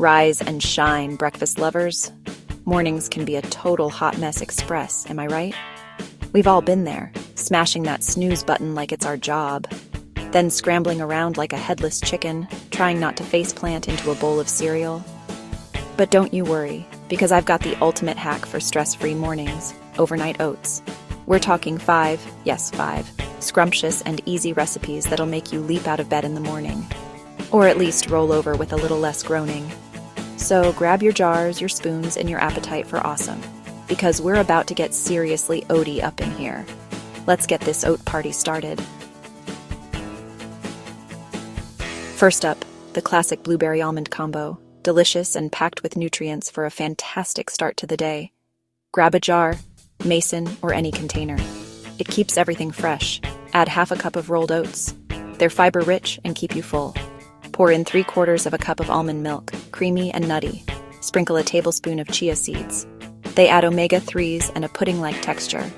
Rise and shine, breakfast lovers. Mornings can be a total hot mess express, am I right? We've all been there, smashing that snooze button like it's our job, then scrambling around like a headless chicken, trying not to faceplant into a bowl of cereal. But don't you worry, because I've got the ultimate hack for stress-free mornings, overnight oats. We're talking five, scrumptious and easy recipes that'll make you leap out of bed in the morning. Or at least roll over with a little less groaning. So grab your jars, your spoons, and your appetite for awesome, because we're about to get seriously oaty up in here. Let's get this oat party started. First up, the classic blueberry almond combo, delicious and packed with nutrients for a fantastic start to the day. Grab a jar, mason, or any container. It keeps everything fresh. Add half a cup of rolled oats. They're fiber-rich and keep you full. Pour in 3/4 of a cup of almond milk, creamy and nutty. Sprinkle a tablespoon of chia seeds. They add omega-3s and a pudding-like texture.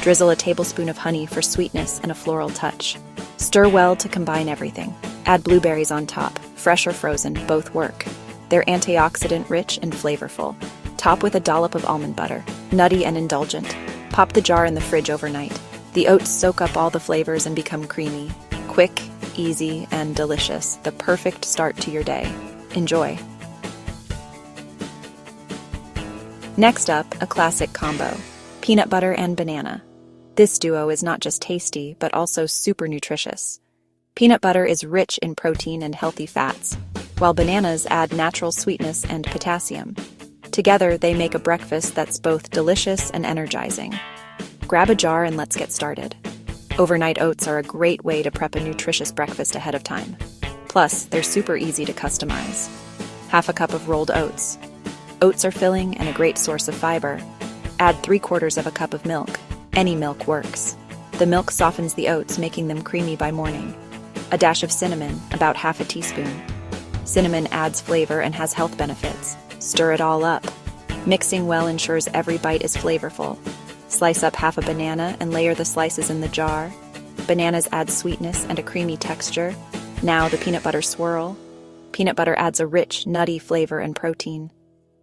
Drizzle a tablespoon of honey for sweetness and a floral touch. Stir well to combine everything. Add blueberries on top, fresh or frozen, both work. They're antioxidant-rich and flavorful. Top with a dollop of almond butter, nutty and indulgent. Pop the jar in the fridge overnight. The oats soak up all the flavors and become creamy. Quick, easy, and delicious. The perfect start to your day. Enjoy. Next up, a classic combo, peanut butter and banana. This duo is not just tasty, but also super nutritious. Peanut butter is rich in protein and healthy fats, while bananas add natural sweetness and potassium. Together, they make a breakfast that's both delicious and energizing. Grab a jar and let's get started. Overnight oats are a great way to prep a nutritious breakfast ahead of time. Plus, they're super easy to customize. Half a cup of rolled oats. Oats are filling and a great source of fiber. Add 3/4 of a cup of milk. Any milk works. The milk softens the oats, making them creamy by morning. A dash of cinnamon, about half a teaspoon. Cinnamon adds flavor and has health benefits. Stir it all up. Mixing well ensures every bite is flavorful. Slice up half a banana and layer the slices in the jar. Bananas add sweetness and a creamy texture. Now the peanut butter swirl. Peanut butter adds a rich, nutty flavor and protein.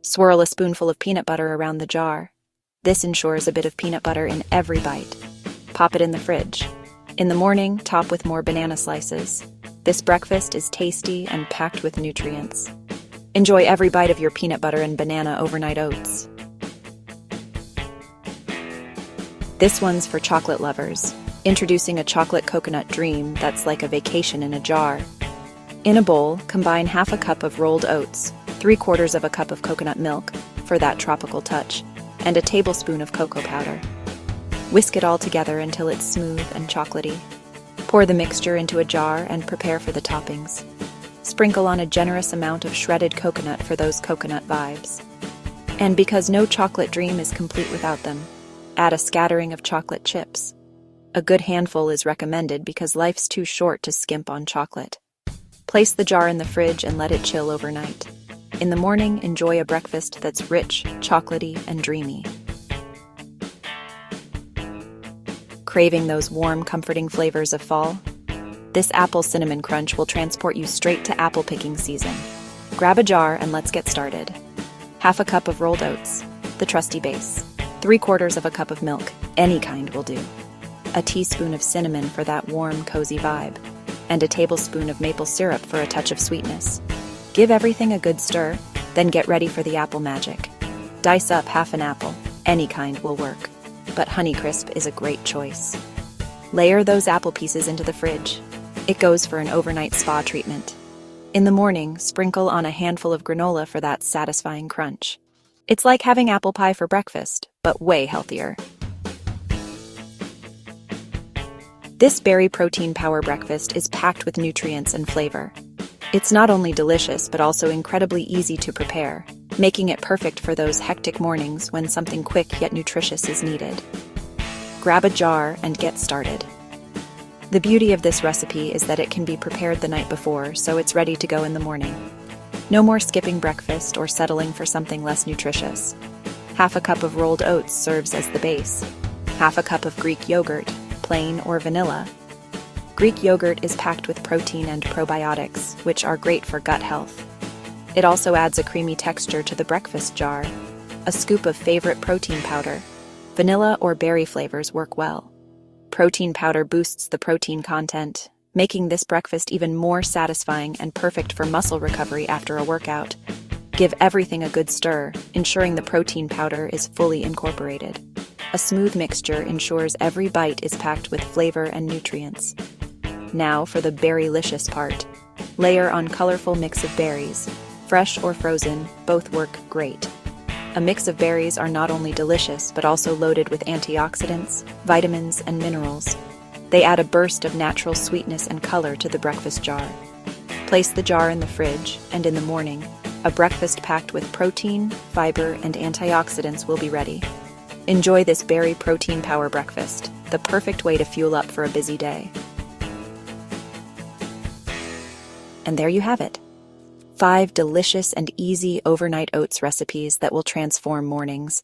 Swirl a spoonful of peanut butter around the jar. This ensures a bit of peanut butter in every bite. Pop it in the fridge. In the morning, top with more banana slices. This breakfast is tasty and packed with nutrients. Enjoy every bite of your peanut butter and banana overnight oats. This one's for chocolate lovers. Introducing a chocolate coconut dream that's like a vacation in a jar. In a bowl, combine half a cup of rolled oats, 3/4 of a cup of coconut milk for that tropical touch, and a tablespoon of cocoa powder. Whisk it all together until it's smooth and chocolatey. Pour the mixture into a jar and prepare for the toppings. Sprinkle on a generous amount of shredded coconut for those coconut vibes. And because no chocolate dream is complete without them, add a scattering of chocolate chips. A good handful is recommended because life's too short to skimp on chocolate. Place the jar in the fridge and let it chill overnight. In the morning, enjoy a breakfast that's rich, chocolatey, and dreamy. Craving those warm, comforting flavors of fall? This apple cinnamon crunch will transport you straight to apple picking season. Grab a jar and let's get started. Half a cup of rolled oats, the trusty base. 3/4 of a cup of milk, any kind will do. A teaspoon of cinnamon for that warm, cozy vibe. And a tablespoon of maple syrup for a touch of sweetness. Give everything a good stir, then get ready for the apple magic. Dice up half an apple, any kind will work, but Honeycrisp is a great choice. Layer those apple pieces into the fridge. It goes for an overnight spa treatment. In the morning, sprinkle on a handful of granola for that satisfying crunch. It's like having apple pie for breakfast, but way healthier. This berry protein power breakfast is packed with nutrients and flavor. It's not only delicious, but also incredibly easy to prepare, making it perfect for those hectic mornings when something quick yet nutritious is needed. Grab a jar and get started. The beauty of this recipe is that it can be prepared the night before, so it's ready to go in the morning. No more skipping breakfast or settling for something less nutritious. Half a cup of rolled oats serves as the base. Half a cup of Greek yogurt, plain or vanilla. Greek yogurt is packed with protein and probiotics, which are great for gut health. It also adds a creamy texture to the breakfast jar. A scoop of favorite protein powder. Vanilla or berry flavors work well. Protein powder boosts the protein content, making this breakfast even more satisfying and perfect for muscle recovery after a workout. Give everything a good stir, ensuring the protein powder is fully incorporated. A smooth mixture ensures every bite is packed with flavor and nutrients. Now for the berry-licious part. Layer on colorful mix of berries. Fresh or frozen, both work great. A mix of berries are not only delicious, but also loaded with antioxidants, vitamins, and minerals. They add a burst of natural sweetness and color to the breakfast jar. Place the jar in the fridge, and in the morning, a breakfast packed with protein, fiber, and antioxidants will be ready. Enjoy this berry protein power breakfast, the perfect way to fuel up for a busy day. And there you have it. 5 delicious and easy overnight oats recipes that will transform mornings.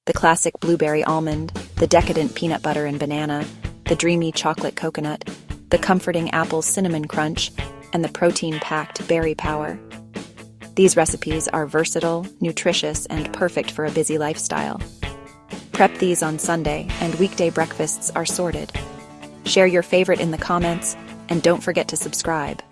The classic blueberry almond, the decadent peanut butter and banana, the dreamy chocolate coconut, the comforting apple cinnamon crunch, and the protein-packed berry power. These recipes are versatile, nutritious, and perfect for a busy lifestyle. Prep these on Sunday, and weekday breakfasts are sorted. Share your favorite in the comments, and don't forget to subscribe.